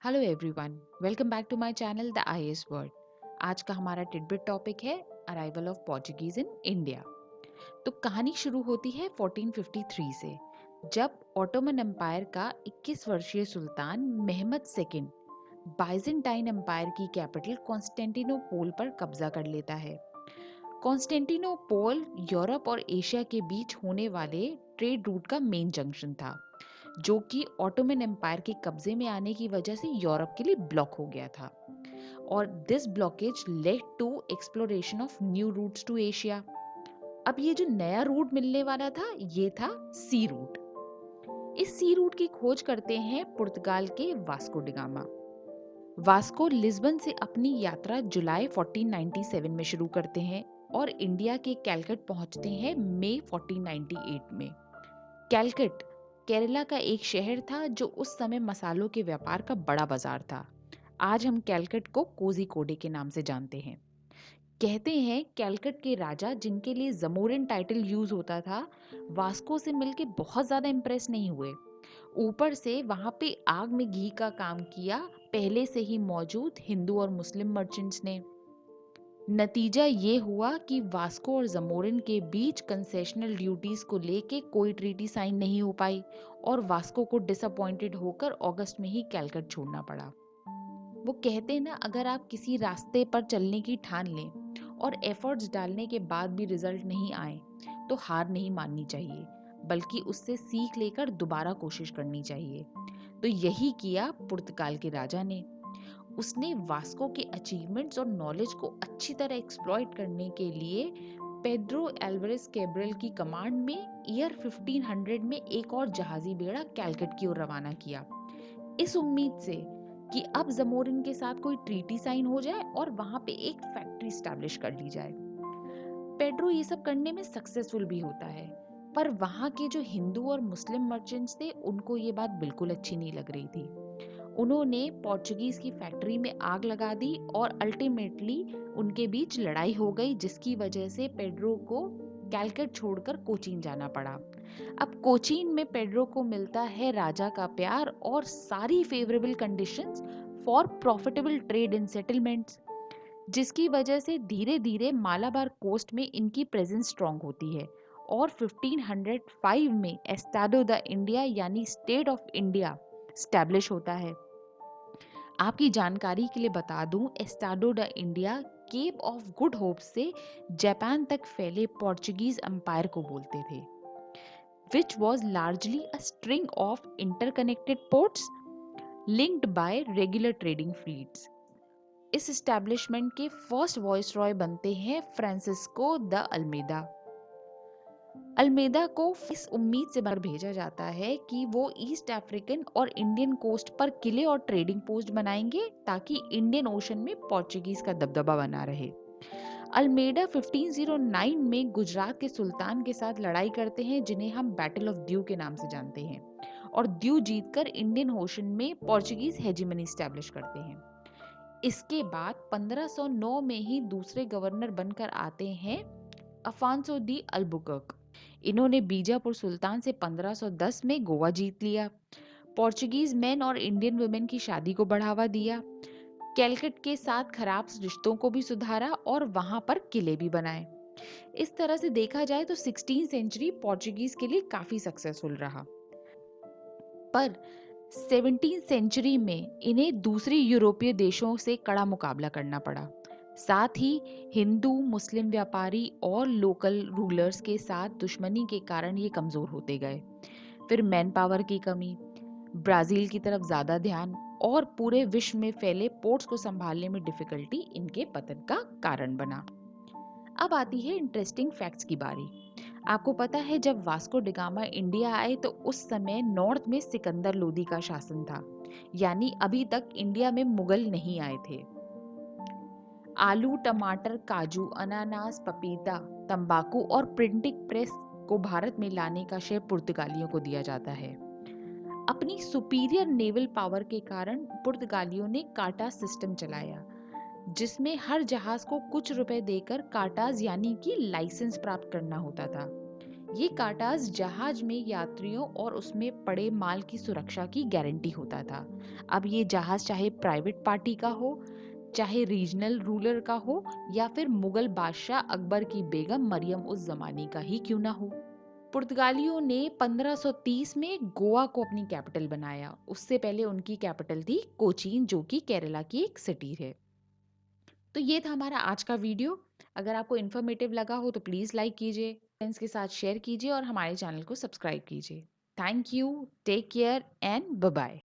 Hello everyone, welcome back to my channel the IAS world. आज का हमारा tidbit topic है arrival of Portuguese in India. तो कहानी शुरू होती है 1453 से, जब ऑटोमन एम्पायर का 21 वर्षीय सुल्तान मेहमद सेकंड बाइजेंटाइन एम्पायर की कैपिटल कॉन्स्टेंटिनोपोल पर कब्जा कर लेता है। कॉन्स्टेंटिनोपोल यूरोप और एशिया के बीच होने वाले ट्रेड रूट का मेन जंक्शन था, जो कि ऑटोमन एम्पायर के कब्जे में आने की वजह से यूरोप के लिए ब्लॉक हो गया था। और this blockage led to exploration of new routes to Asia. अब ये जो नया रूट मिलने वाला था, ये था सी रूट। इस सी रूट की खोज करते हैं पुर्तगाल के वास्को डिगामा। वास्को लिस्बन से अपनी यात्रा जुलाई 1497 में शुरू करते हैं और इंडिया के कैलकट पहुंचते हैं मई 1498 में। कैलकट केरला का एक शहर था जो उस समय मसालों के व्यापार का बड़ा बाजार था। आज हम कैलकट को कोझिकोडे के नाम से जानते हैं। कहते हैं कैलकट के राजा, जिनके लिए जमोरिन टाइटल यूज होता था, वास्को से मिलके बहुत ज्यादा इम्प्रेस नहीं हुए। ऊपर से वहां पे आग में घी का काम किया पहले से ही मौजूद हिंदू और मुस्लिम मर्चेंट्स ने। नतीजा ये हुआ कि वास्को और जमोरिन के बीच कंसेशनल ड्यूटीज को लेके कोई ट्रीटी साइन नहीं हो पाई और वास्को को डिसअपॉइंटेड होकर अगस्त में ही कैलकट छोड़ना पड़ा। वो कहते हैं ना, अगर आप किसी रास्ते पर चलने की ठान लें और एफर्ट्स डालने के बाद भी रिजल्ट नहीं आए तो हार नहीं माननी चाहिए, बल्कि उससे सीख लेकर दोबारा कोशिश करनी चाहिए। तो यही किया पुर्तगाल के राजा ने। उसने वास्को के अचीवमेंट्स और नॉलेज को अच्छी तरह एक्सप्लॉइट करने के लिए पेड्रो एल्वारेस कैब्रल की कमांड में ईयर 1500 में एक और जहाजी बेड़ा कैलकट की ओर रवाना किया, इस उम्मीद से कि अब जमोरिन के साथ कोई ट्रीटी साइन हो जाए और वहां पे एक फैक्ट्री स्टैब्लिश कर ली जाए। पेड्रो ये सब करने में सक्सेसफुल भी होता है, पर वहां के जो हिंदू और मुस्लिम मर्चेंट्स थे, उनको ये बात बिल्कुल अच्छी नहीं लग रही थी। उन्होंने पोर्चुगीज की फैक्ट्री में आग लगा दी और अल्टीमेटली उनके बीच लड़ाई हो गई, जिसकी वजह से पेड्रो को कैलकट छोड़कर कोचीन जाना पड़ा। अब कोचीन में पेड्रो को मिलता है राजा का प्यार और सारी favourable conditions for profitable trade and settlements, जिसकी वजह से धीरे धीरे मालाबार कोस्ट में इनकी प्रेजेंस स्ट्रांग होती है और 1505 में एस्टाडो द इंडिया यानी स्टेट ऑफ इंडिया स्टैब्लिश होता है। आपकी जानकारी के लिए बता दूं, Estado da India Cape of Good Hope से जापान तक फैले पोर्चुगीज एम्पायर को बोलते थे, which was largely a string of interconnected ports linked by regular trading fleets। इस एस्टैब्लिशमेंट के फर्स्ट वॉइसरॉय बनते हैं फ्रांसिस्को द अल्मेदा। अल्मेदा को इस उम्मीद से बाहर भेजा जाता है कि वो ईस्ट अफ्रीकन और इंडियन कोस्ट पर किले और ट्रेडिंग पोस्ट बनाएंगे, ताकि इंडियन ओशन में पोर्चुगीज का दबदबा बना रहे। अल्मेडा 1509 में गुजरात के सुल्तान के साथ लड़ाई करते हैं, जिन्हें हम बैटल ऑफ द्यू के नाम से जानते हैं, और द्यू जीतकर इंडियन ओशन में पोर्चुगीज हेजिमनी स्टैब्लिश करते हैं। इसके बाद 1509 में ही दूसरे गवर्नर बनकर आते हैं अफांसो दी अल्बुकर्क। इन्होंने बीजापुर सुल्तान से 1510 में गोवा जीत लिया, पोर्चुगीज मैन और इंडियन वुमेन की शादी को बढ़ावा दिया, कैलकट के साथ खराब रिश्तों को भी सुधारा और वहां पर किले भी बनाए। इस तरह से देखा जाए तो 16वीं सेंचुरी पोर्चुगीज के लिए काफी सक्सेसफुल रहा। पर 17वीं सेंचुरी में इन्हें दूसरी यूरोपीय देशों से कड़ा मुकाबला करना पड़ा। साथ ही हिंदू मुस्लिम व्यापारी और लोकल रूलर्स के साथ दुश्मनी के कारण ये कमजोर होते गए। फिर मैन पावर की कमी, ब्राजील की तरफ ज्यादा ध्यान और पूरे विश्व में फैले पोर्ट्स को संभालने में डिफिकल्टी इनके पतन का कारण बना। अब आती है इंटरेस्टिंग फैक्ट्स की बारी। आपको पता है, जब वास्को डिगामा इंडिया आए तो उस समय नॉर्थ में सिकंदर लोदी का शासन था, यानी अभी तक इंडिया में मुगल नहीं आए थे। आलू, टमाटर, काजू, अनानास, पपीता, तंबाकू और प्रिंटिंग प्रेस को भारत में लाने का श्रेय पुर्तगालियों को दिया जाता है। अपनी सुपीरियर नेवल पावर के कारण पुर्तगालियों ने काटा सिस्टम चलाया, जिसमें हर जहाज को कुछ रुपए देकर काटाज यानी कि लाइसेंस प्राप्त करना होता था। ये काटास जहाज में यात्रियों और उसमें पड़े माल की सुरक्षा की गारंटी होता था। अब ये जहाज चाहे प्राइवेट पार्टी का हो, चाहे रीजनल रूलर का हो, या फिर मुगल बादशाह अकबर की बेगम मरियम उस जमाने का ही क्यों ना हो। पुर्तगालियों ने 1530 में गोवा को अपनी कैपिटल बनाया। उससे पहले उनकी कैपिटल थी कोचीन, जो कि केरला की एक सिटी है। तो ये था हमारा आज का वीडियो। अगर आपको इन्फॉर्मेटिव लगा हो तो प्लीज़ लाइक कीजिए, फ्रेंड्स के साथ शेयर कीजिए और हमारे चैनल को सब्सक्राइब कीजिए। Thank you, take care and bye bye.